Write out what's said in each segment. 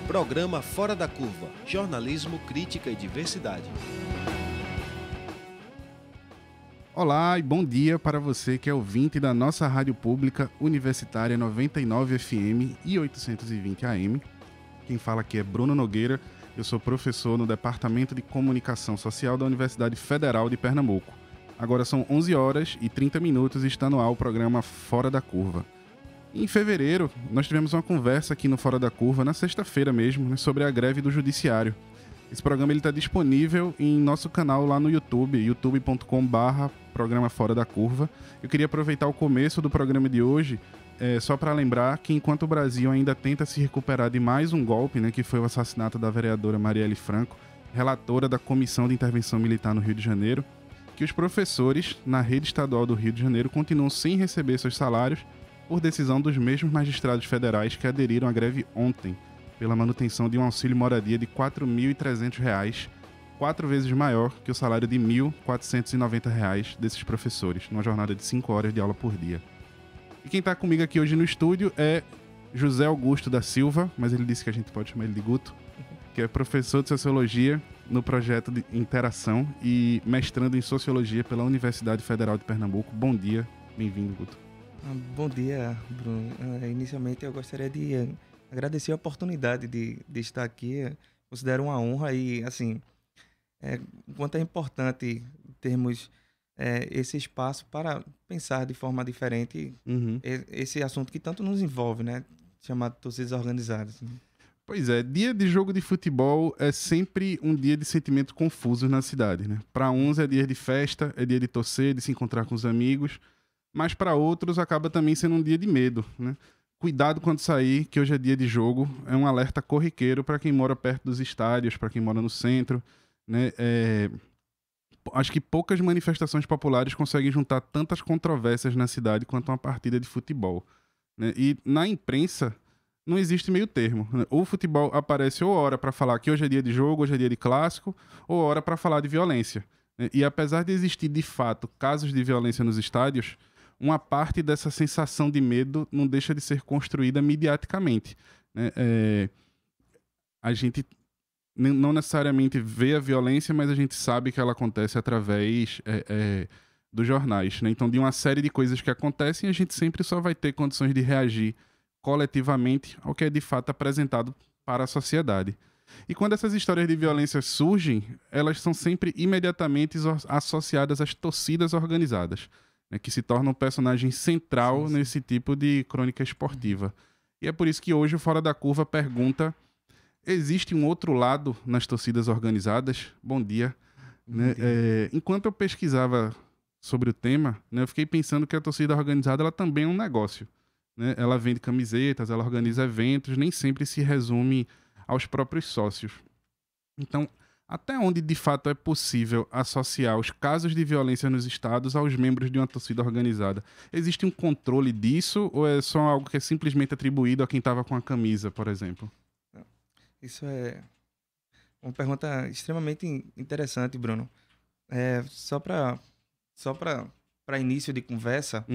Programa Fora da Curva, jornalismo, crítica e diversidade. Olá e bom dia para você que é ouvinte da nossa rádio pública universitária 99 FM e 820 AM. Quem fala aqui é Bruno Nogueira, eu sou professor no Departamento de Comunicação Social da Universidade Federal de Pernambuco. Agora são 11 horas e 30 minutos e está no ar o programa Fora da Curva. Em fevereiro, nós tivemos uma conversa aqui no Fora da Curva, na sexta-feira mesmo, sobre a greve do Judiciário. Esse programa está disponível em nosso canal lá no YouTube, youtube.com/programa Fora da Curva. Eu queria aproveitar o começo do programa de hoje, só para lembrar que enquanto o Brasil ainda tenta se recuperar de mais um golpe, que foi o assassinato da vereadora Marielle Franco, relatora da Comissão de Intervenção Militar no Rio de Janeiro, que os professores na rede estadual do Rio de Janeiro continuam sem receber seus salários por decisão dos mesmos magistrados federais que aderiram à greve ontem, pela manutenção de um auxílio moradia de R$ 4.300, 4 vezes maior que o salário de R$ 1.490 desses professores, numa jornada de 5 horas de aula por dia. E quem está comigo aqui hoje no estúdio é José Augusto da Silva, mas ele disse que a gente pode chamar ele de Guto, que é professor de Sociologia no projeto de Interação e mestrando em Sociologia pela Universidade Federal de Pernambuco. Bom dia, bem-vindo, Guto. Bom dia, Bruno. Inicialmente eu gostaria de agradecer a oportunidade de estar aqui. Considero uma honra e, assim, o quanto é importante termos esse espaço para pensar de forma diferente esse assunto que tanto nos envolve, né? Chamado torcidas organizadas. Pois é, dia de jogo de futebol é sempre um dia de sentimentos confusos na cidade, né? Para uns é dia de festa, é dia de torcer, de se encontrar com os amigos, mas para outros acaba também sendo um dia de medo, né? Cuidado quando sair, que hoje é dia de jogo, é um alerta corriqueiro para quem mora perto dos estádios, para quem mora no centro, né? Acho que poucas manifestações populares conseguem juntar tantas controvérsias na cidade quanto uma partida de futebol, né? E na imprensa não existe meio termo, né? O futebol aparece ou hora para falar que hoje é dia de jogo, hoje é dia de clássico, ou hora para falar de violência, né? E apesar de existir de fato casos de violência nos estádios, uma parte dessa sensação de medo não deixa de ser construída mediaticamente, né? A gente não necessariamente vê a violência, mas a gente sabe que ela acontece através dos jornais, né? Então, de uma série de coisas que acontecem, a gente sempre só vai ter condições de reagir coletivamente ao que é de fato apresentado para a sociedade. E quando essas histórias de violência surgem, elas são sempre imediatamente associadas às torcidas organizadas, né, que se torna um personagem central nesse tipo de crônica esportiva. E é por isso que hoje o Fora da Curva pergunta: existe um outro lado nas torcidas organizadas? Bom dia. Né? Enquanto eu pesquisava sobre o tema, né, eu fiquei pensando que a torcida organizada ela também é um negócio, né? Ela vende camisetas, ela organiza eventos, nem sempre se resume aos próprios sócios. Então, até onde de fato é possível associar os casos de violência nos estados aos membros de uma torcida organizada? Existe um controle disso ou é só algo que é simplesmente atribuído a quem estava com a camisa, por exemplo? Isso é uma pergunta extremamente interessante, Bruno. Só para início de conversa,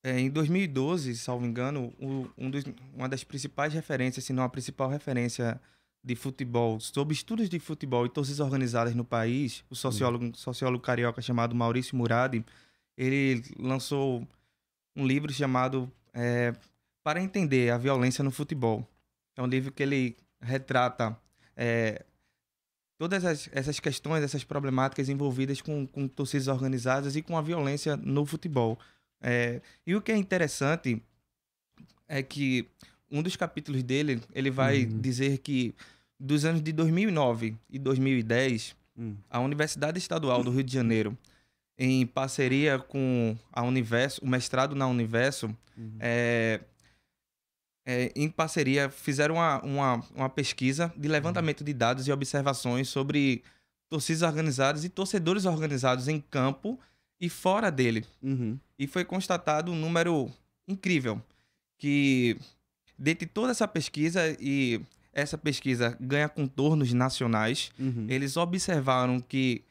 em 2012, salvo engano, uma das principais referências, se não a principal referência de futebol, sobre estudos de futebol e torcidas organizadas no país, o sociólogo carioca chamado Maurício Murad, ele lançou um livro chamado Para Entender a Violência no Futebol. É um livro que ele retrata todas essas questões, essas problemáticas envolvidas com torcidas organizadas e com a violência no futebol. E o que é interessante é que um dos capítulos dele, ele vai dizer que dos anos de 2009 e 2010, a Universidade Estadual do Rio de Janeiro, em parceria com a Universo, o mestrado na Universo, em parceria, fizeram uma pesquisa de levantamento de dados e observações sobre torcidas organizadas e torcedores organizados em campo e fora dele. E foi constatado um número incrível, que dentre toda essa pesquisa, e essa pesquisa ganha contornos nacionais, eles observaram que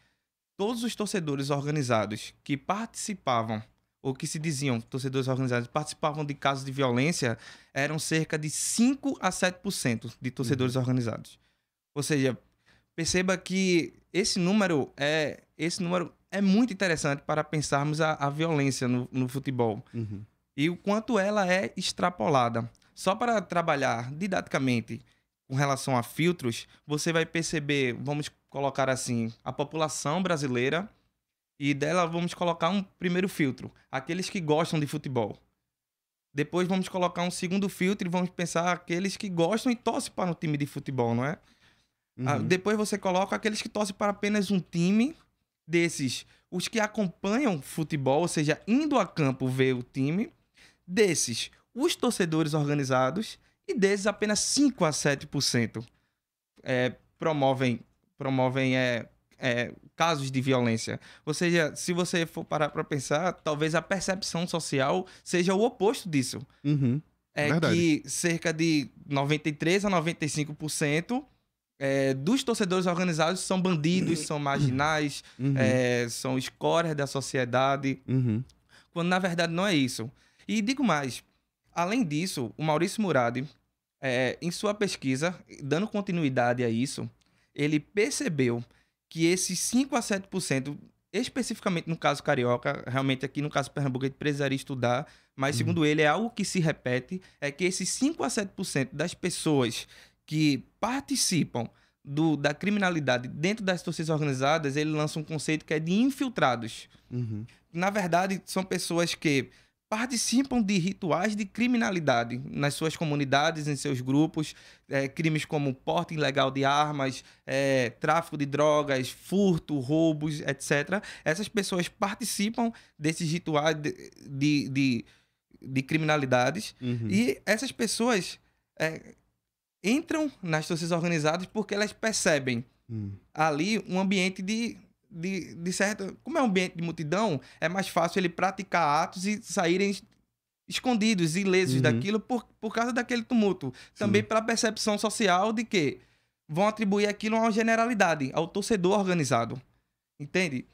todos os torcedores organizados que participavam, ou que se diziam torcedores organizados, participavam de casos de violência, eram cerca de 5 a 7% de torcedores organizados. Ou seja, perceba que esse número é muito interessante para pensarmos a violência no futebol. E o quanto ela é extrapolada. Só para trabalhar didaticamente com relação a filtros, você vai perceber, vamos colocar assim, a população brasileira, e dela vamos colocar um primeiro filtro, aqueles que gostam de futebol. Depois vamos colocar um segundo filtro e vamos pensar aqueles que gostam e torcem para um time de futebol, não é? Depois você coloca aqueles que torcem para apenas um time. Desses, os que acompanham futebol, ou seja, indo a campo ver o time. Desses, os torcedores organizados. E desses, apenas 5 a 7% promovem casos de violência. Ou seja, se você for parar para pensar, talvez a percepção social seja o oposto disso. Verdade. Que cerca de 93 a 95% dos torcedores organizados são bandidos, são marginais, são escórias da sociedade, quando na verdade não é isso. E digo mais, além disso, o Maurício Murad, em sua pesquisa, dando continuidade a isso, ele percebeu que esses 5 a 7%, especificamente no caso carioca, realmente aqui no caso Pernambuco a gente precisaria estudar, mas segundo ele é algo que se repete, é que esses 5 a 7% das pessoas que participam da criminalidade dentro das torcidas organizadas, ele lança um conceito que é de infiltrados. Na verdade, são pessoas que participam de rituais de criminalidade nas suas comunidades, em seus grupos, crimes como porte ilegal de armas, tráfico de drogas, furto, roubos, etc. Essas pessoas participam desses rituais de criminalidades e essas pessoas entram nas torcidas organizadas porque elas percebem ali um ambiente de certa... Como é um ambiente de multidão, é mais fácil ele praticar atos e saírem escondidos, ilesos daquilo por causa daquele tumulto. Também pela percepção social de que vão atribuir aquilo a uma generalidade, ao torcedor organizado. Entende?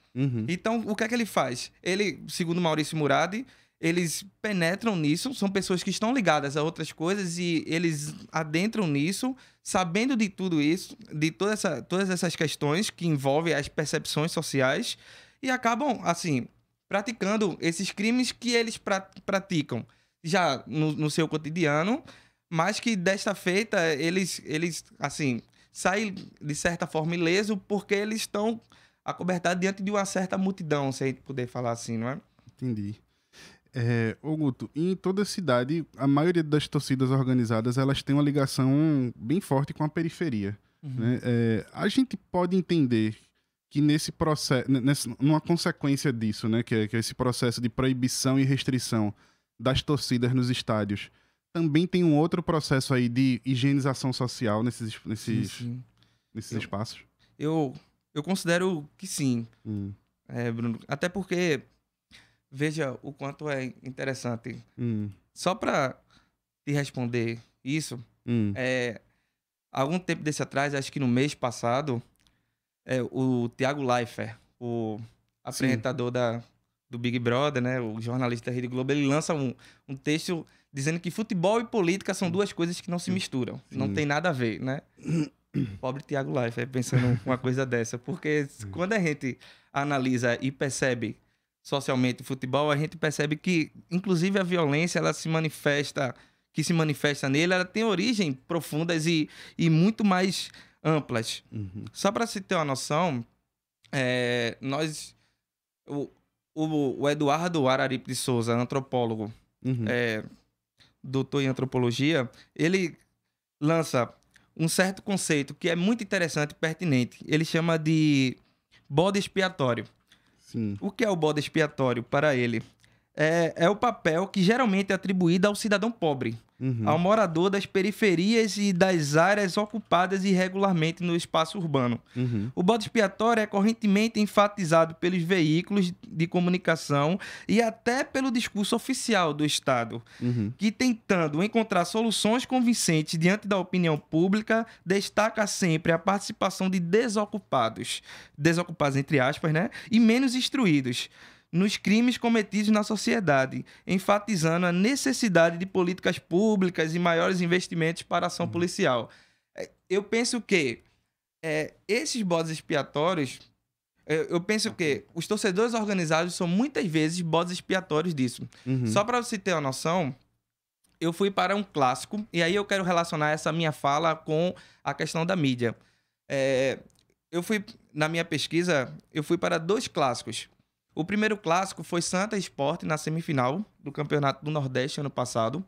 Então, o que é que ele faz? Ele, segundo Maurício Murad, eles penetram nisso, são pessoas que estão ligadas a outras coisas e eles adentram nisso, sabendo de tudo isso, de todas essas questões que envolvem as percepções sociais e acabam, assim, praticando esses crimes que eles praticam já no seu cotidiano, mas que desta feita eles assim, saem de certa forma ileso porque eles estão acobertados diante de uma certa multidão, se a gente puder falar assim, não é? Entendi. Ô Guto, em toda a cidade, a maioria das torcidas organizadas, elas têm uma ligação bem forte com a periferia. Né? A gente pode entender que nesse processo, numa consequência disso, né, que é esse processo de proibição e restrição das torcidas nos estádios, também tem um outro processo aí de higienização social nesses espaços? Eu considero que sim, Bruno. Até porque veja o quanto é interessante. Só para te responder isso, algum tempo desse atrás, acho que no mês passado, o Thiago Leifert, o apresentador do Big Brother, né, o jornalista da Rede Globo, ele lança um texto dizendo que futebol e política são duas coisas que não se misturam. Não tem nada a ver, né? Pobre Thiago Leifert pensando uma coisa dessa. Porque quando a gente analisa e percebe socialmente o futebol, a gente percebe que, inclusive, a violência, ela se manifesta nele, ela tem origens profundas e muito mais amplas. Só para se ter uma noção, o Eduardo Araripe de Souza, antropólogo, doutor em antropologia, ele lança um certo conceito que é muito interessante e pertinente. Ele chama de bode expiatório. O que é o bode expiatório para ele? é o papel que geralmente é atribuído ao cidadão pobre, ao morador das periferias e das áreas ocupadas irregularmente no espaço urbano. O bode expiatório é correntemente enfatizado pelos veículos de comunicação e até pelo discurso oficial do Estado, que, tentando encontrar soluções convincentes diante da opinião pública, destaca sempre a participação de desocupados entre aspas, né, e menos instruídos, nos crimes cometidos na sociedade, enfatizando a necessidade de políticas públicas e maiores investimentos para a ação policial. Eu penso que esses bodes expiatórios, eu penso que os torcedores organizados são muitas vezes bodes expiatórios disso. Só para você ter uma noção, eu fui para um clássico, e aí eu quero relacionar essa minha fala com a questão da mídia. Na minha pesquisa, eu fui para 2 clássicos. O primeiro clássico foi Santa Sport na semifinal do Campeonato do Nordeste ano passado.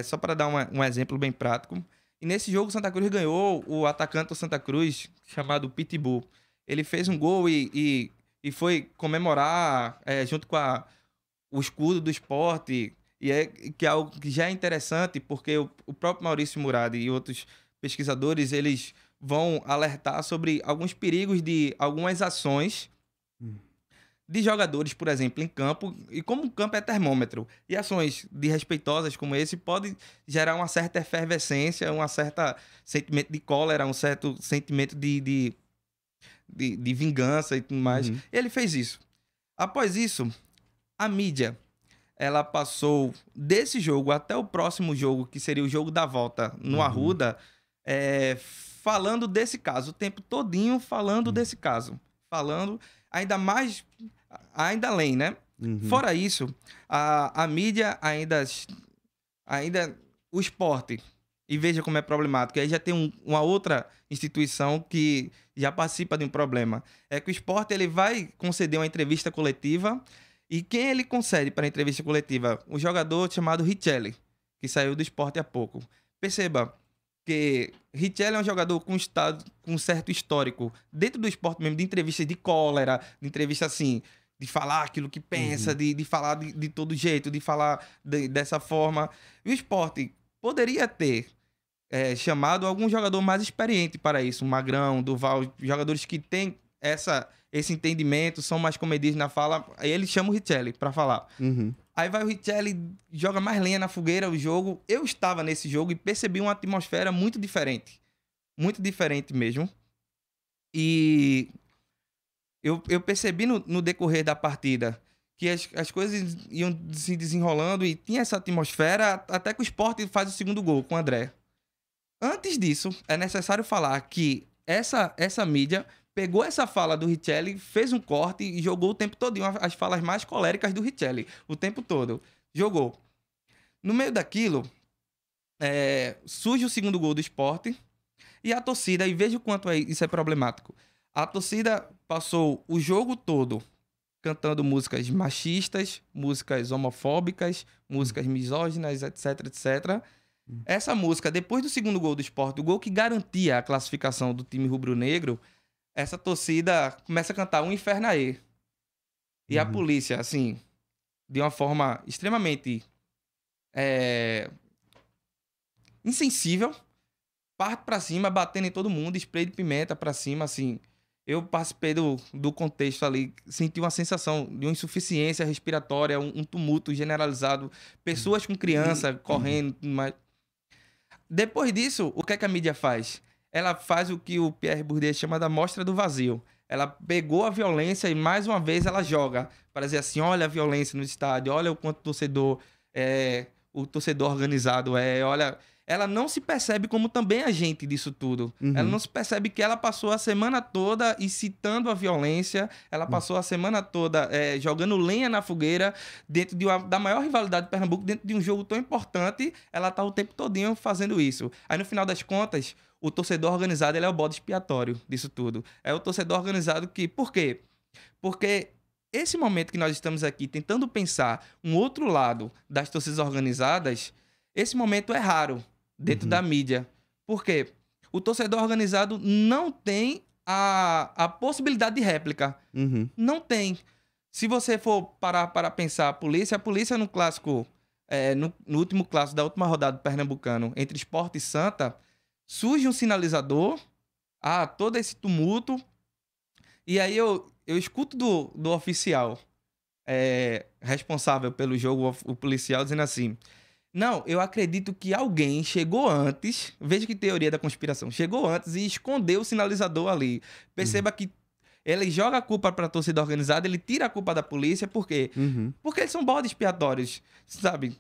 Só para dar um exemplo bem prático. E nesse jogo, Santa Cruz ganhou. O atacante do Santa Cruz, chamado Pitbull, ele fez um gol e foi comemorar junto com o escudo do Sport. Que é algo que já é interessante, porque o próprio Maurício Murad e outros pesquisadores, eles vão alertar sobre alguns perigos de algumas ações de jogadores, por exemplo, em campo, e como o campo é termômetro, e ações desrespeitosas como esse podem gerar uma certa efervescência, um certo sentimento de cólera, um certo sentimento de vingança e tudo mais. Ele fez isso. Após isso, a mídia, ela passou desse jogo até o próximo jogo, que seria o jogo da volta no Arruda, falando desse caso, o tempo todinho falando desse caso. Falando ainda além, né? Fora isso, a mídia ainda o esporte, e veja como é problemático, aí já tem uma outra instituição que já participa de um problema. É que o esporte, ele vai conceder uma entrevista coletiva, e quem ele concede para a entrevista coletiva? Um jogador chamado Richelli, que saiu do esporte há pouco. Perceba que Richelli é um jogador com um certo histórico dentro do esporte mesmo, de entrevistas de cólera, de entrevista assim, de falar aquilo que pensa, de falar de todo jeito, de falar dessa forma. E o esporte poderia ter chamado algum jogador mais experiente para isso, um Magrão, Duval, jogadores que têm esse entendimento, são mais comedidos na fala. Aí ele chama o Richelli para falar. Aí vai o Richelli, joga mais lenha na fogueira o jogo. Eu estava nesse jogo e percebi uma atmosfera muito diferente. Muito diferente mesmo. E eu percebi no decorrer da partida que as coisas iam se desenrolando e tinha essa atmosfera até que o Sport faz o segundo gol com o André. Antes disso, é necessário falar que essa mídia pegou essa fala do Richelli, fez um corte e jogou o tempo todo as falas mais coléricas do Richelli. O tempo todo. Jogou. No meio daquilo, surge o segundo gol do Sport e a torcida, e veja o quanto isso é problemático. A torcida passou o jogo todo cantando músicas machistas, músicas homofóbicas, músicas misóginas, etc, etc. Essa música, depois do segundo gol do Sport, o gol que garantia a classificação do time rubro-negro, essa torcida começa a cantar um Inferno Aê. E a polícia, assim, de uma forma extremamente insensível, parte pra cima, batendo em todo mundo, spray de pimenta pra cima, assim. Eu participei do contexto ali, senti uma sensação de uma insuficiência respiratória, um tumulto generalizado, pessoas com criança correndo, mas... Depois disso, o que é que a mídia faz? Ela faz o que o Pierre Bourdieu chama da mostra do vazio. Ela pegou a violência e, mais uma vez, ela joga para dizer assim, olha a violência no estádio, olha o quanto o torcedor organizado olha... Ela não se percebe como também agente disso tudo. Ela não se percebe que ela passou a semana toda incitando a violência, ela passou a semana toda jogando lenha na fogueira dentro da maior rivalidade de Pernambuco, dentro de um jogo tão importante, ela tá o tempo todinho fazendo isso. Aí, no final das contas, o torcedor organizado, ele é o bode expiatório disso tudo. É o torcedor organizado que... Por quê? Porque esse momento que nós estamos aqui tentando pensar um outro lado das torcidas organizadas, esse momento é raro dentro da mídia. Por quê? O torcedor organizado não tem a possibilidade de réplica. Não tem. Se você for parar para pensar a polícia no clássico, no último clássico da última rodada do Pernambucano, entre Sport e Santa, surge um sinalizador, todo esse tumulto, e aí eu escuto do oficial responsável pelo jogo, o policial, dizendo assim: não, eu acredito que alguém chegou antes, veja que teoria da conspiração, chegou antes e escondeu o sinalizador ali. Perceba que ele joga a culpa para a torcida organizada, ele tira a culpa da polícia, por quê? Porque eles são bodes expiatórios, sabe?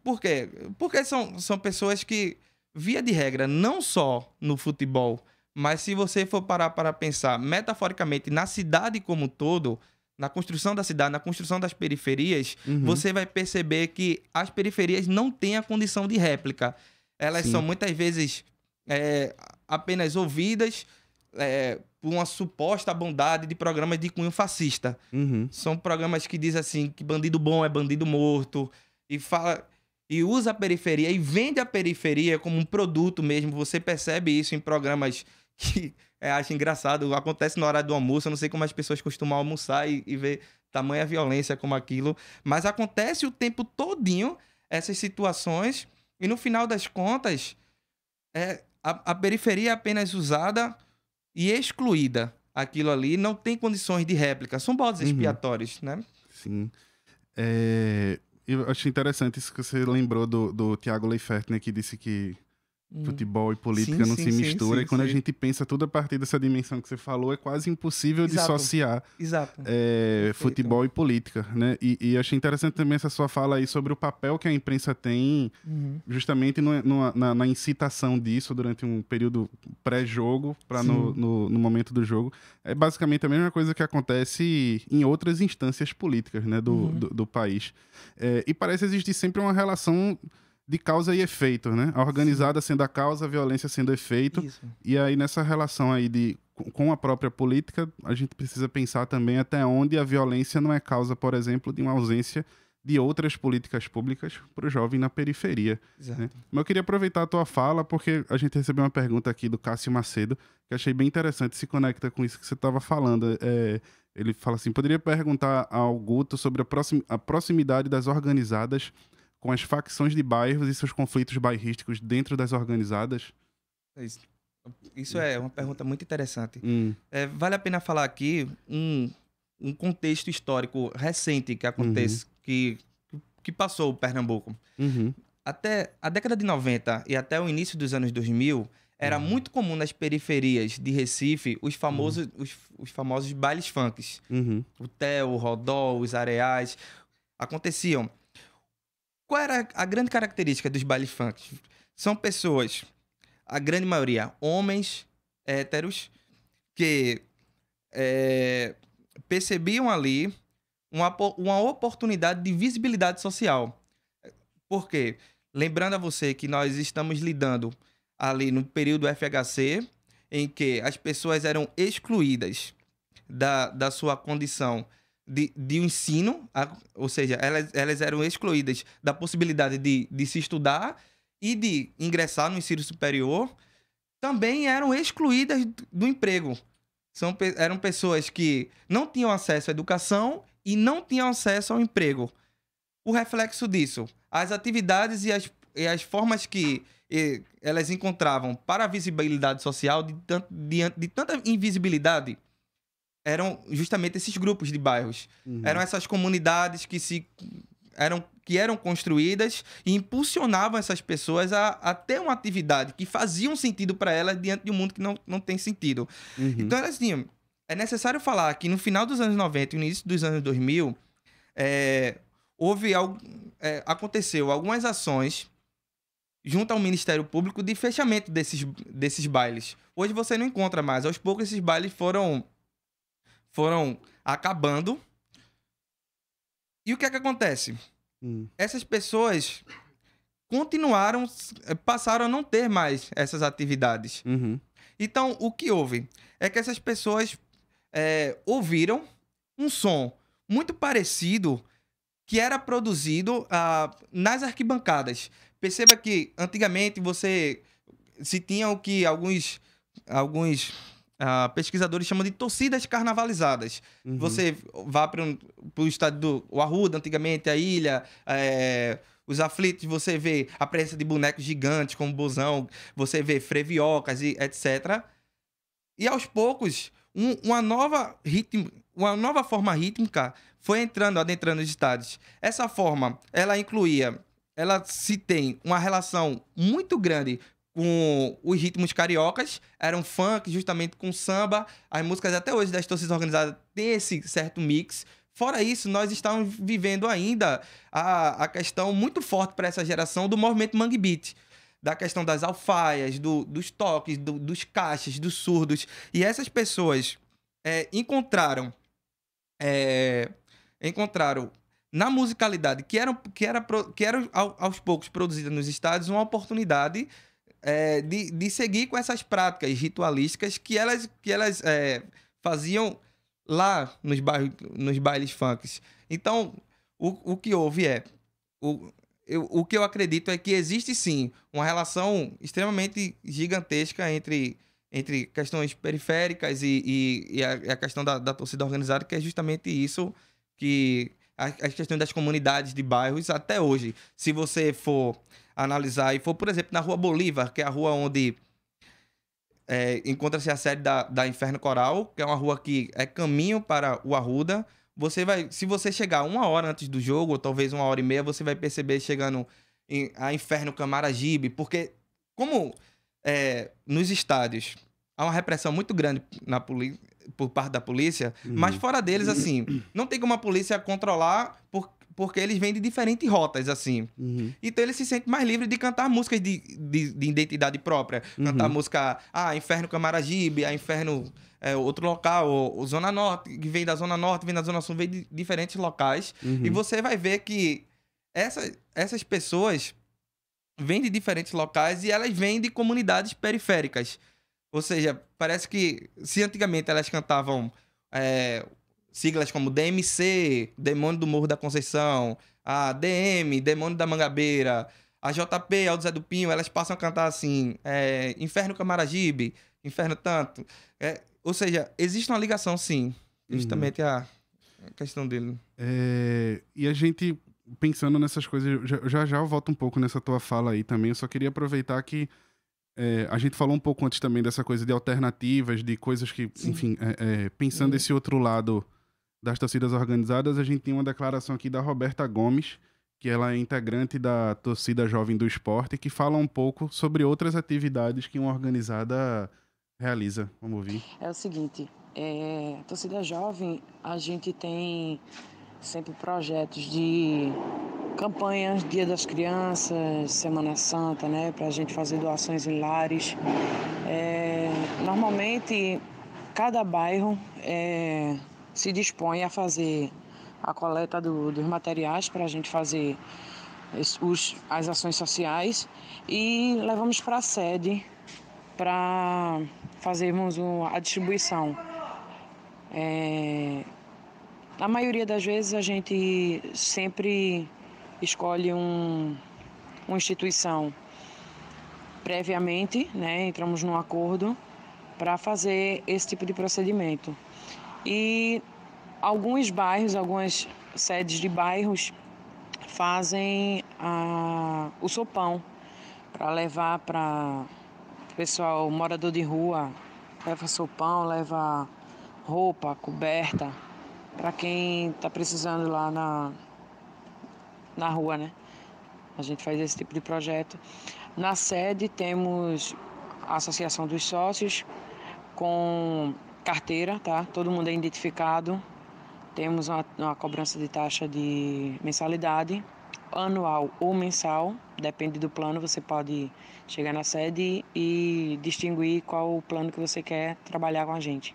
Por quê? Porque são pessoas que, via de regra, não só no futebol, mas se você for parar para pensar metaforicamente na cidade como um todo, na construção da cidade, na construção das periferias, você vai perceber que as periferias não têm a condição de réplica. Elas são muitas vezes apenas ouvidas por uma suposta bondade de programas de cunho fascista. São programas que dizem assim que bandido bom é bandido morto, e usa a periferia e vende a periferia como um produto mesmo. Você percebe isso em programas que acho engraçado, acontece na hora do almoço. Eu não sei como as pessoas costumam almoçar e ver tamanha violência como aquilo, mas acontece o tempo todinho essas situações, e no final das contas a periferia é apenas usada e excluída. Aquilo ali não tem condições de réplica, são bodes expiatórios, né? Sim. Eu achei interessante isso que você lembrou do Tiago Leifert, né, que disse que futebol e política não se mistura, e quando a gente pensa tudo a partir dessa dimensão que você falou, é quase impossível dissociar futebol e política, né? E achei interessante também essa sua fala aí sobre o papel que a imprensa tem justamente na incitação disso durante um período pré-jogo para no momento do jogo. É basicamente a mesma coisa que acontece em outras instâncias políticas, né, do país. E parece existir sempre uma relação de causa e efeito, né? A organizada sendo a causa, a violência sendo efeito. Isso. E aí, nessa relação aí com a própria política, a gente precisa pensar também até onde a violência não é causa, por exemplo, de uma ausência de outras políticas públicas para o jovem na periferia. Né? Mas eu queria aproveitar a tua fala, porque a gente recebeu uma pergunta aqui do Cássio Macedo, que achei bem interessante, se conecta com isso que você estava falando. Ele fala assim: poderia perguntar ao Guto sobre a proximidade das organizadas com as facções de bairros e seus conflitos bairrísticos dentro das organizadas? Isso é uma pergunta muito interessante. Vale a pena falar aqui um contexto histórico recente que acontece, que passou o Pernambuco. Até a década de 90 e até o início dos anos 2000, era muito comum nas periferias de Recife os famosos bailes funks. O Theo, o Rodó, os Areais. Aconteciam. Qual era a grande característica dos bailes funk? São pessoas, a grande maioria, homens héteros, que percebiam ali uma oportunidade de visibilidade social. Por quê? Lembrando a você que nós estamos lidando ali no período FHC, em que as pessoas eram excluídas da sua condição de ensino, ou seja, elas eram excluídas da possibilidade de se estudar e de ingressar no ensino superior. Também eram excluídas do emprego. Eram pessoas que não tinham acesso à educação e não tinham acesso ao emprego. O reflexo disso, as atividades e as formas que elas encontravam para a visibilidade social, diante de tanta invisibilidade, eram justamente esses grupos de bairros. Eram essas comunidades que eram construídas e impulsionavam essas pessoas a ter uma atividade que fazia um sentido para elas diante de um mundo que não tem sentido. Então, elas tinham... É necessário falar que no final dos anos 90 e no início dos anos 2000, aconteceu algumas ações junto ao Ministério Público de fechamento desses bailes. Hoje você não encontra mais. Aos poucos esses bailes foram acabando. E o que é que acontece? Essas pessoas passaram a não ter mais essas atividades. Então, o que houve? É que essas pessoas ouviram um som muito parecido que era produzido nas arquibancadas. Perceba que, antigamente, se tinha o que alguns pesquisadores chamam de torcidas carnavalizadas. Você vá para o estádio do Arruda, antigamente, a Ilha, os aflitos, você vê a presença de bonecos gigantes como Bozão, você vê freviocas e etc. E aos poucos, uma nova forma rítmica foi adentrando os estádios. Essa forma, ela se tem uma relação muito grande com os ritmos cariocas, era um funk justamente com samba, as músicas até hoje das torcidas organizadas têm esse certo mix. Fora isso, nós estamos vivendo ainda a questão muito forte para essa geração do movimento Mangue Beat, da questão das alfaias, dos toques, dos caixas, dos surdos. E essas pessoas encontraram na musicalidade que era aos poucos produzida nos estádios uma oportunidade de seguir com essas práticas ritualísticas que elas faziam lá nos bailes funks. Então, o que houve o que eu acredito é que existe sim uma relação extremamente gigantesca entre questões periféricas e a questão da torcida organizada, que é justamente isso que as questões das comunidades de bairros até hoje. Se você for analisar e for, por exemplo, na Rua Bolívar, que é a rua onde encontra-se a sede da Inferno Coral, que é uma rua que é caminho para o Arruda. Se você chegar 1 hora antes do jogo, ou talvez 1h30, você vai perceber chegando a Inferno Camaragibe, porque como nos estádios há uma repressão muito grande por parte da polícia, mas fora deles, assim, não tem como a polícia controlar porque eles vêm de diferentes rotas, assim. Então eles se sentem mais livres de cantar músicas de identidade própria. Cantar música, Inferno Camaragibe, Inferno outro local, ou Zona Norte, que vem da Zona Norte, vem da Zona Sul, vem de diferentes locais. E você vai ver que essas pessoas vêm de diferentes locais e elas vêm de comunidades periféricas. Ou seja, parece que se antigamente elas cantavam siglas como DMC, Demônio do Morro da Conceição, a DM, Demônio da Mangabeira, a JP, Aldo Zé do Pinho, elas passam a cantar assim, Inferno Camaragibe, Inferno tanto. Ou seja, existe uma ligação, sim. Justamente a questão dele. E a gente, pensando nessas coisas, já eu volto um pouco nessa tua fala aí também, eu só queria aproveitar que a gente falou um pouco antes também dessa coisa de alternativas, de coisas que, sim, enfim, pensando esse outro lado das torcidas organizadas, a gente tem uma declaração aqui da Roberta Gomes, que ela é integrante da torcida jovem do esporte, que fala um pouco sobre outras atividades que uma organizada realiza. Vamos ouvir. É o seguinte, a torcida jovem, a gente tem sempre projetos de campanhas, Dia das Crianças, Semana Santa, né, para a gente fazer doações em lares. Normalmente, cada bairro se dispõe a fazer a coleta dos materiais para a gente fazer as ações sociais e levamos para a sede para fazermos a distribuição. Na maioria das vezes a gente sempre escolhe uma instituição previamente, né, entramos num acordo para fazer esse tipo de procedimento. E alguns bairros, algumas sedes de bairros fazem o sopão para levar para o pessoal morador de rua, leva sopão, leva roupa, coberta, para quem está precisando lá na rua, né? A gente faz esse tipo de projeto. Na sede temos a Associação dos Sócios com carteira, tá? Todo mundo é identificado. Temos uma cobrança de taxa de mensalidade, anual ou mensal, depende do plano. Você pode chegar na sede e distinguir qual o plano que você quer trabalhar com a gente.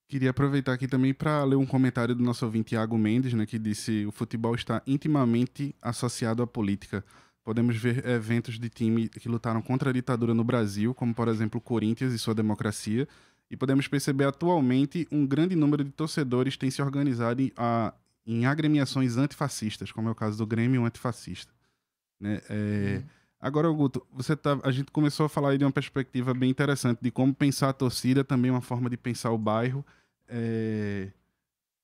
Queria aproveitar aqui também para ler um comentário do nosso ouvinte Iago Mendes, né, que disse: o futebol está intimamente associado à política. Podemos ver eventos de time que lutaram contra a ditadura no Brasil, como, por exemplo, o Corinthians e sua democracia, e podemos perceber atualmente um grande número de torcedores tem se organizado em agremiações antifascistas, como é o caso do Grêmio Antifascista. Né? Agora, Guto, a gente começou a falar aí de uma perspectiva bem interessante, de como pensar a torcida, também uma forma de pensar o bairro, e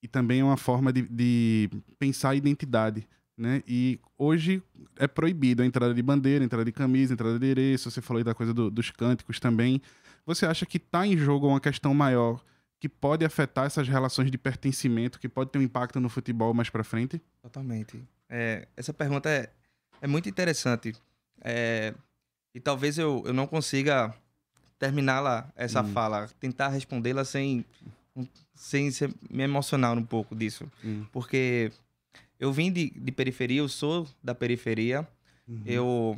também uma forma de pensar a identidade, né? E hoje é proibido a entrada de bandeira, entrada de camisa, entrada de endereço, você falou aí da coisa dos cânticos também. Você acha que está em jogo uma questão maior que pode afetar essas relações de pertencimento, que pode ter um impacto no futebol mais para frente? Totalmente. Essa pergunta é muito interessante. E talvez eu não consiga terminá-la, essa fala, tentar respondê-la sem me emocionar um pouco disso. Porque eu vim de periferia, eu sou da periferia, eu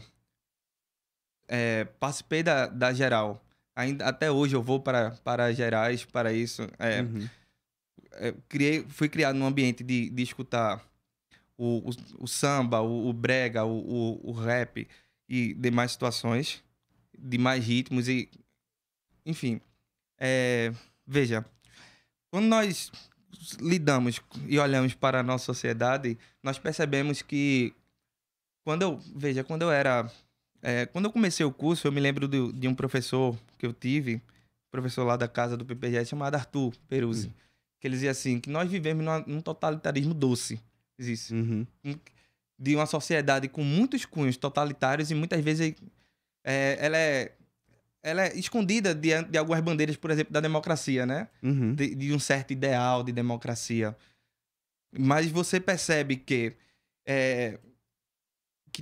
participei da Geral. Ainda, até hoje eu vou para Gerais, para isso. Fui criado num ambiente de escutar o samba, o brega, o rap e demais situações, demais ritmos e... Enfim, veja, quando nós lidamos e olhamos para a nossa sociedade, nós percebemos que quando eu comecei o curso, eu me lembro de um professor que eu tive, professor lá da casa do PPGS, chamado Arthur Peruzzi, que ele dizia assim, que nós vivemos num totalitarismo doce, isso, de uma sociedade com muitos cunhos totalitários e muitas vezes ela é escondida de algumas bandeiras, por exemplo, da democracia, né? De um certo ideal de democracia. Mas você percebe que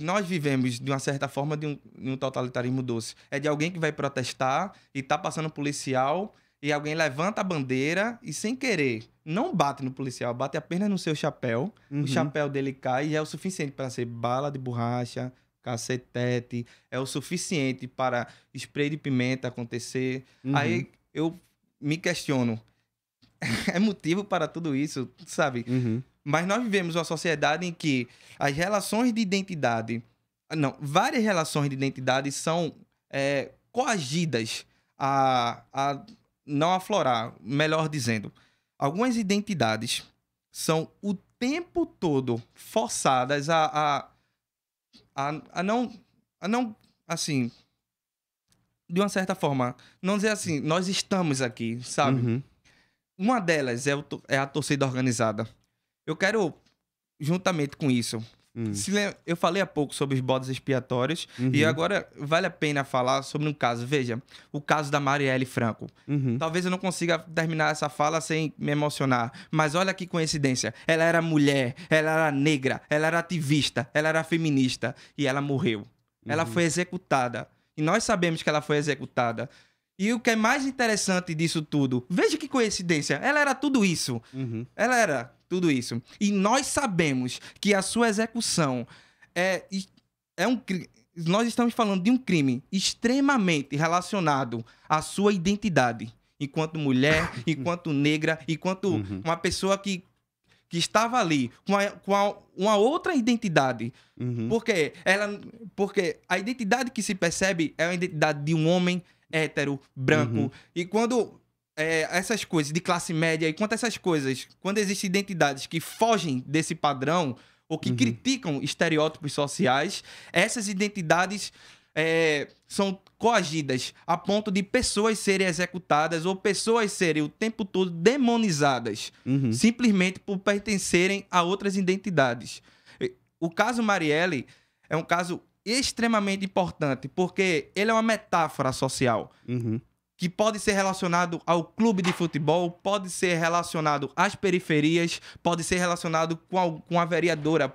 nós vivemos, de uma certa forma, de um totalitarismo doce. É de alguém que vai protestar e tá passando policial e alguém levanta a bandeira e, sem querer, não bate no policial, bate apenas no seu chapéu. O chapéu dele cai e é o suficiente para ser bala de borracha, cacetete, é o suficiente para spray de pimenta acontecer. Aí eu me questiono, é motivo para tudo isso, sabe? Mas nós vivemos uma sociedade em que as relações de identidade, várias relações de identidade são coagidas a não aflorar, melhor dizendo. Algumas identidades são o tempo todo forçadas a não, assim, de uma certa forma, não dizer assim, nós estamos aqui, sabe? Uma delas é a torcida organizada. Eu quero, juntamente com isso, eu falei há pouco sobre os bodes expiatórios e agora vale a pena falar sobre um caso. Veja, o caso da Marielle Franco. Talvez eu não consiga terminar essa fala sem me emocionar, mas olha que coincidência. Ela era mulher, ela era negra, ela era ativista, ela era feminista e ela morreu. Ela foi executada. E nós sabemos que ela foi executada. E o que é mais interessante disso tudo, veja que coincidência, ela era tudo isso. Ela era tudo isso. E nós sabemos que a sua execução é um crime. Nós estamos falando de um crime extremamente relacionado à sua identidade. Enquanto mulher, enquanto negra, enquanto uma pessoa que estava ali com uma outra identidade. Porque a identidade que se percebe é a identidade de um homem hétero, branco. E quando essas coisas de classe média, e quando essas coisas, quando existem identidades que fogem desse padrão ou que criticam estereótipos sociais, essas identidades são coagidas a ponto de pessoas serem executadas ou pessoas serem o tempo todo demonizadas, simplesmente por pertencerem a outras identidades. O caso Marielle é um caso extremamente importante, porque ele é uma metáfora social que pode ser relacionado ao clube de futebol, pode ser relacionado às periferias, pode ser relacionado com a vereadora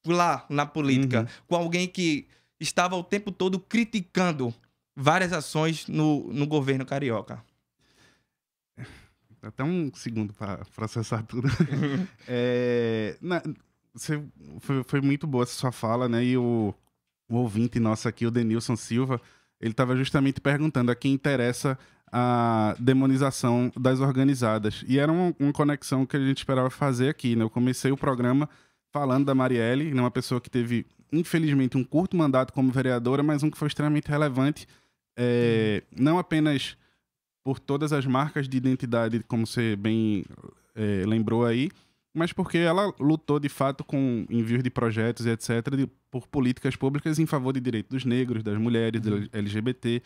lá na política, com alguém que estava o tempo todo criticando várias ações no governo carioca. Até um segundo para processar tudo. Foi muito boa essa sua fala, né? E o ouvinte nosso aqui, o Denilson Silva, ele estava justamente perguntando a quem interessa a demonização das organizadas. E era uma conexão que a gente esperava fazer aqui, né? Eu comecei o programa falando da Marielle, uma pessoa que teve, infelizmente, um curto mandato como vereadora, mas um que foi extremamente relevante, não apenas por todas as marcas de identidade, como você bem lembrou aí, mas porque ela lutou, de fato, com envios de projetos e etc., por políticas públicas em favor de direitos dos negros, das mulheres, do LGBT,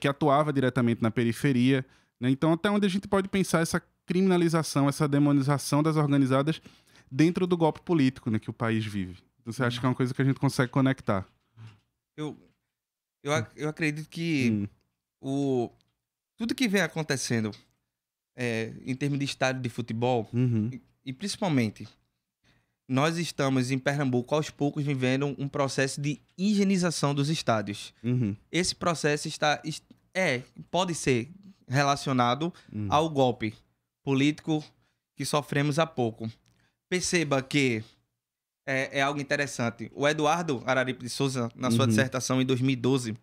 que atuava diretamente na periferia, né? Então, até onde a gente pode pensar essa criminalização, essa demonização das organizadas dentro do golpe político, né, que o país vive. Você acha que é uma coisa que a gente consegue conectar? Eu acredito que tudo que vem acontecendo em termos de estádio de futebol, e principalmente, nós estamos em Pernambuco, aos poucos, vivendo um processo de higienização dos estádios. Esse processo pode ser relacionado ao golpe político que sofremos há pouco. Perceba que é algo interessante. O Eduardo Araripe de Souza, na sua dissertação em 2012,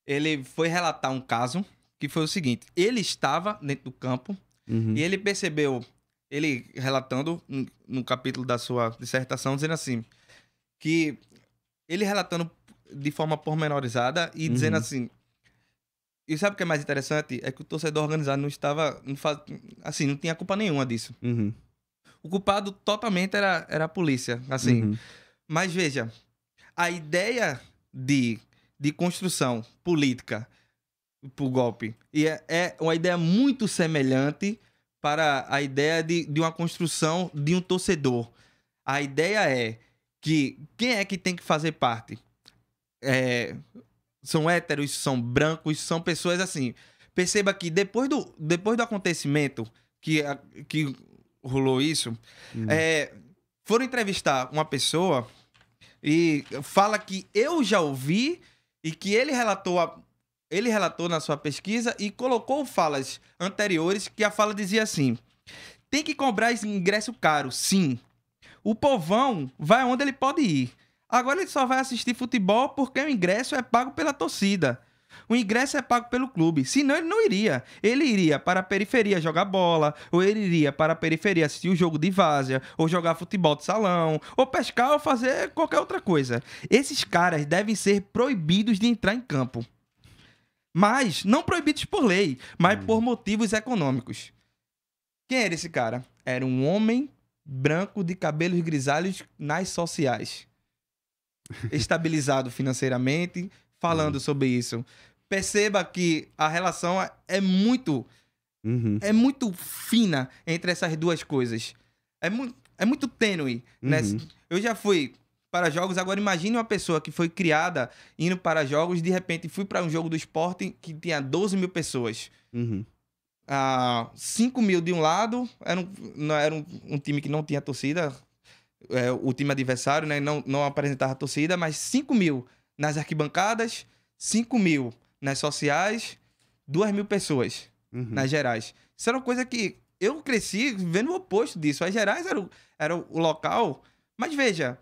ele foi relatar um caso que foi o seguinte: ele estava dentro do campo e ele percebeu, ele relatando no capítulo da sua dissertação, dizendo assim, que ele relatando de forma pormenorizada e dizendo assim, e sabe o que é mais interessante? É que o torcedor organizado não tinha culpa nenhuma disso. O culpado totalmente era a polícia, assim. Mas veja, a ideia de construção política pro golpe é uma ideia muito semelhante para a ideia de uma construção de um torcedor. A ideia é que quem é que tem que fazer parte? São héteros, são brancos, são pessoas assim. Perceba que depois do acontecimento que rolou isso, foram entrevistar uma pessoa e fala que eu já ouvi e que ele relatou na sua pesquisa e colocou falas anteriores que a fala dizia assim: tem que cobrar esse ingresso caro, sim. O povão vai onde ele pode ir. Agora ele só vai assistir futebol porque o ingresso é pago pela torcida. O ingresso é pago pelo clube. Senão ele não iria. Ele iria para a periferia jogar bola, ou ele iria para a periferia assistir o jogo de várzea, ou jogar futebol de salão, ou pescar, ou fazer qualquer outra coisa. Esses caras devem ser proibidos de entrar em campo. Mas, não proibidos por lei, mas por motivos econômicos. Quem era esse cara? Era um homem branco de cabelos grisalhos nas sociais. Estabilizado financeiramente, falando sobre isso. Perceba que a relação é muito fina entre essas duas coisas. É muito tênue. Né? Eu já fui para jogos, agora imagine uma pessoa que foi criada indo para jogos, de repente fui para um jogo do Sporting que tinha 12 mil pessoas. 5 mil de um lado, era um time que não tinha torcida, o time adversário, né, não apresentava torcida, mas 5 mil nas arquibancadas, 5 mil nas sociais, 2 mil pessoas nas gerais. Isso era uma coisa que eu cresci vendo o oposto disso. As gerais era o local, mas veja,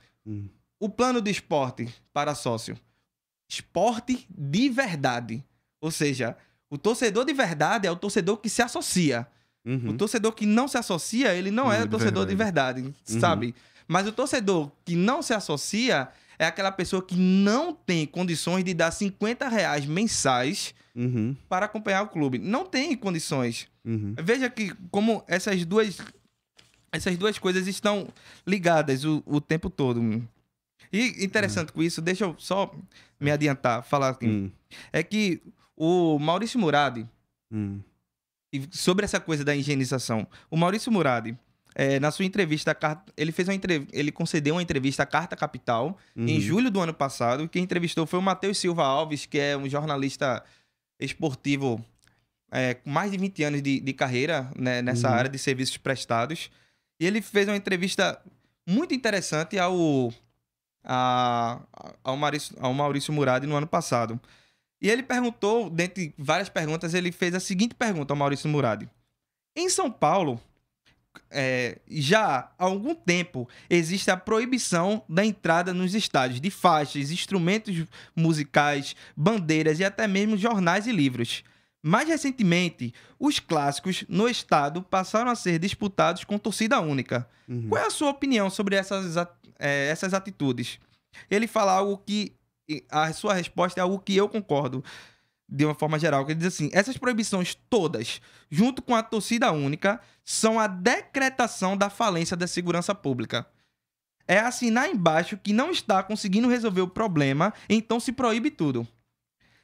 o plano do esporte para sócio, esporte de verdade, ou seja, o torcedor de verdade é o torcedor que se associa. O torcedor que não se associa, ele não é torcedor de verdade, sabe? Mas o torcedor que não se associa é aquela pessoa que não tem condições de dar R$50 mensais para acompanhar o clube. Não tem condições. Veja que como essas duas coisas estão ligadas o tempo todo. E interessante com isso, deixa eu só me adiantar, falar aqui. É que o Maurício Murad, sobre essa coisa da higienização, o Maurício Murad, na sua entrevista, ele concedeu uma entrevista à Carta Capital em julho do ano passado. Quem entrevistou foi o Matheus Silva Alves, que é um jornalista esportivo com mais de 20 anos de carreira, né, nessa área de serviços prestados. E ele fez uma entrevista muito interessante ao Maurício Murad no ano passado. E ele perguntou, dentre várias perguntas, ele fez a seguinte pergunta ao Maurício Murad: em São Paulo, já há algum tempo existe a proibição da entrada nos estádios de faixas, instrumentos musicais, bandeiras e até mesmo jornais e livros. Mais recentemente, os clássicos no estado passaram a ser disputados com torcida única. Qual é a sua opinião sobre essas atitudes? Ele fala algo que... A sua resposta é algo que eu concordo. de uma forma geral, que ele diz assim: essas proibições todas, junto com a torcida única, são a decretação da falência da segurança pública. É assinar embaixo que não está conseguindo resolver o problema, então se proíbe tudo.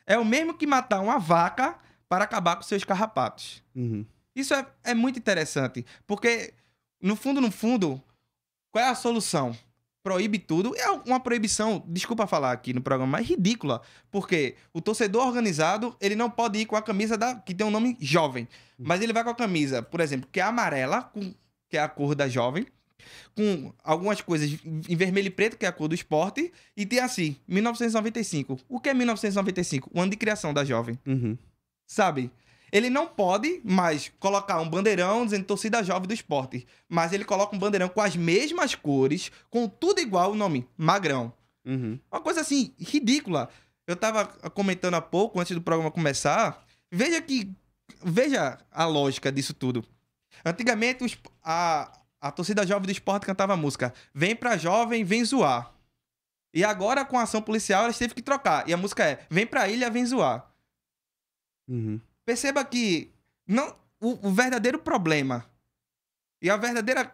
É o mesmo que matar uma vaca para acabar com seus carrapatos. Uhum. Isso é muito interessante, porque, no fundo, qual é a solução? Proíbe tudo. É uma proibição, desculpa falar aqui no programa, mas ridícula, porque o torcedor organizado, ele não pode ir com a camisa que tem um nome jovem, mas ele vai com a camisa, por exemplo, que é amarela, que é a cor da jovem, com algumas coisas em vermelho e preto, que é a cor do esporte, e tem assim, 1995. O que é 1995? O ano de criação da jovem. Uhum. Sabe? Ele não pode mais colocar um bandeirão dizendo torcida jovem do esporte, mas ele coloca um bandeirão com as mesmas cores, com tudo igual o nome, Magrão. Uhum. Uma coisa assim, ridícula. Eu tava comentando há pouco, antes do programa começar, veja a lógica disso tudo. Antigamente, a torcida jovem do esporte cantava a música Vem pra jovem, vem zoar. E agora, com a ação policial, elas teve que trocar. E a música é Vem pra ilha, vem zoar. Uhum. Perceba que não, o verdadeiro problema e a verdadeira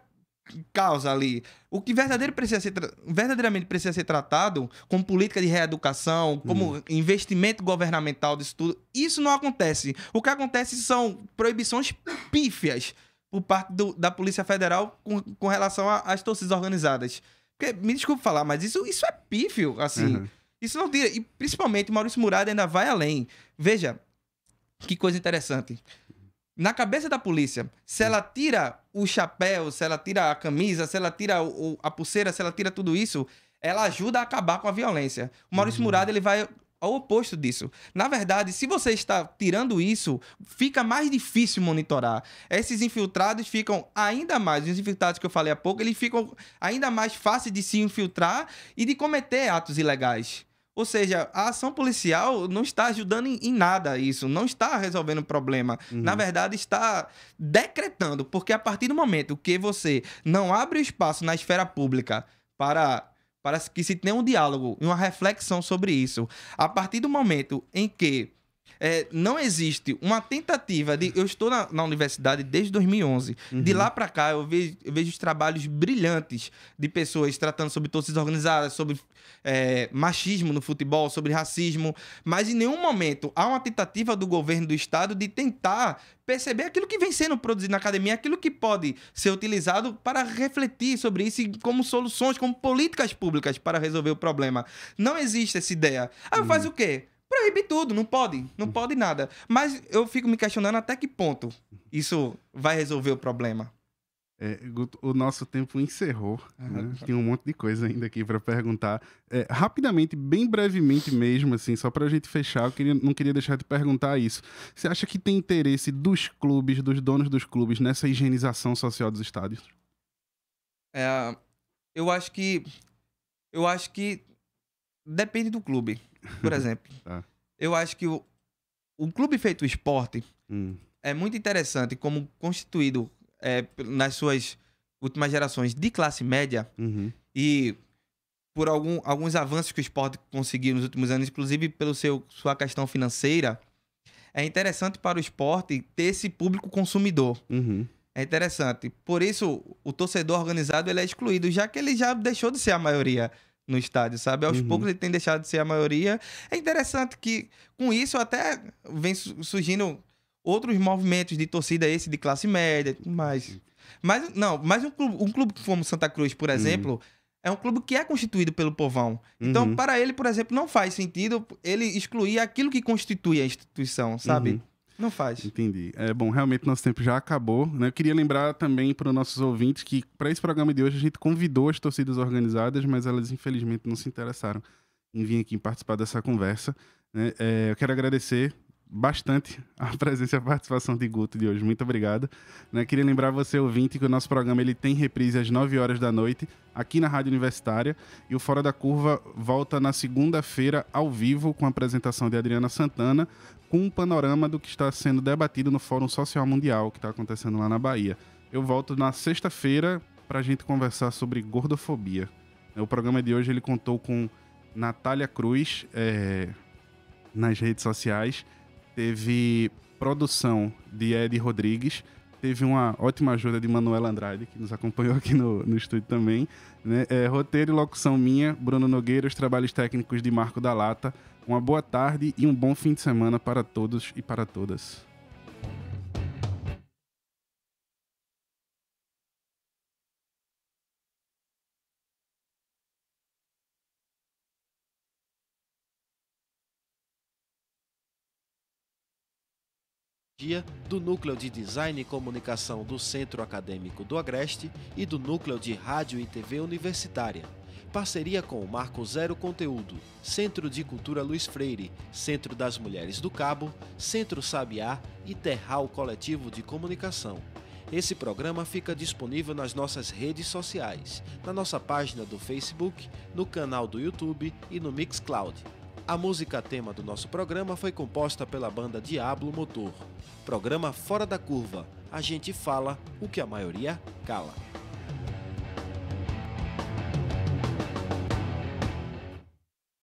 causa ali, o que verdadeiramente precisa ser tratado como política de reeducação, como investimento governamental disso tudo, isso não acontece. O que acontece são proibições pífias por parte da Polícia Federal com relação às torcidas organizadas. Porque, me desculpe falar, mas isso é pífio, assim. Uhum. Isso não tira. E, principalmente, Maurício Murad ainda vai além. Veja, que coisa interessante. Na cabeça da polícia, se ela tira o chapéu, se ela tira a camisa, se ela tira a pulseira, se ela tira tudo isso, ela ajuda a acabar com a violência. O Maurício Murad, ele vai ao oposto disso. Na verdade, se você está tirando isso, fica mais difícil monitorar. Esses infiltrados ficam ainda mais, os infiltrados que eu falei há pouco, eles ficam ainda mais fáceis de se infiltrar e de cometer atos ilegais. Ou seja, a ação policial não está ajudando em nada isso, não está resolvendo o problema. Na verdade, está decretando, porque a partir do momento que você não abre o espaço na esfera pública para que se tenha um diálogo e uma reflexão sobre isso, a partir do momento em que não existe uma tentativa de... Eu estou na universidade desde 2011. De lá para cá, eu vejo os trabalhos brilhantes de pessoas tratando sobre torcidas organizadas, sobre machismo no futebol, sobre racismo, mas em nenhum momento há uma tentativa do governo do estado de tentar perceber aquilo que vem sendo produzido na academia, aquilo que pode ser utilizado para refletir sobre isso como soluções, como políticas públicas para resolver o problema. Não existe essa ideia. Aí faz o quê? Proíbe tudo, não pode nada. Mas eu fico me questionando até que ponto isso vai resolver o problema. Guto, o nosso tempo encerrou. Né? Tem um monte de coisa ainda aqui para perguntar. Rapidamente, bem brevemente mesmo, assim, só para a gente fechar, não queria deixar de perguntar isso. Você acha que tem interesse dos clubes, dos donos dos clubes, nessa higienização social dos estádios? Eu acho que depende do clube. Por exemplo, Tá. Eu acho que o clube feito esporte é muito interessante como constituído nas suas últimas gerações de classe média e por alguns avanços que o esporte conseguiu nos últimos anos, inclusive pela sua questão financeira, é interessante para o esporte ter esse público consumidor. É interessante. Por isso, o torcedor organizado ele é excluído, já que ele já deixou de ser a maioria no estádio, sabe? Aos poucos ele tem deixado de ser a maioria. É interessante que, com isso, até vem surgindo outros movimentos de torcida, esse de classe média e tudo mais. Mas um clube como Santa Cruz, por exemplo, é um clube que é constituído pelo povão. Então, para ele, por exemplo, não faz sentido ele excluir aquilo que constitui a instituição, sabe? Não faz. Entendi. Bom, realmente nosso tempo já acabou, né? Eu queria lembrar também para os nossos ouvintes que para esse programa de hoje a gente convidou as torcidas organizadas, mas elas infelizmente não se interessaram em vir aqui participar dessa conversa, né? Eu quero agradecer bastante a presença e a participação de Guto de hoje. Muito obrigado. Né? Queria lembrar você, ouvinte, que o nosso programa ele tem reprise às 9 horas da noite, aqui na Rádio Universitária, e o Fora da Curva volta na segunda-feira, ao vivo, com a apresentação de Adriana Santana, com um panorama do que está sendo debatido no Fórum Social Mundial, que está acontecendo lá na Bahia. Eu volto na sexta-feira para a gente conversar sobre gordofobia. O programa de hoje ele contou com Natália Cruz nas redes sociais, teve produção de Ed Rodrigues, teve uma ótima ajuda de Manuela Andrade, que nos acompanhou aqui no estúdio também, né? Roteiro e locução minha, Bruno Nogueira, os trabalhos técnicos de Marco da Lata. Uma boa tarde e um bom fim de semana para todos e para todas. Do Núcleo de Design e Comunicação do Centro Acadêmico do Agreste e do Núcleo de Rádio e TV Universitária. Parceria com o Marco Zero Conteúdo, Centro de Cultura Luiz Freire, Centro das Mulheres do Cabo, Centro Sabiá e Terral Coletivo de Comunicação. Esse programa fica disponível nas nossas redes sociais, na nossa página do Facebook, no canal do YouTube e no Mixcloud. A música tema do nosso programa foi composta pela banda Diablo Motor. Programa Fora da Curva. A gente fala o que a maioria cala.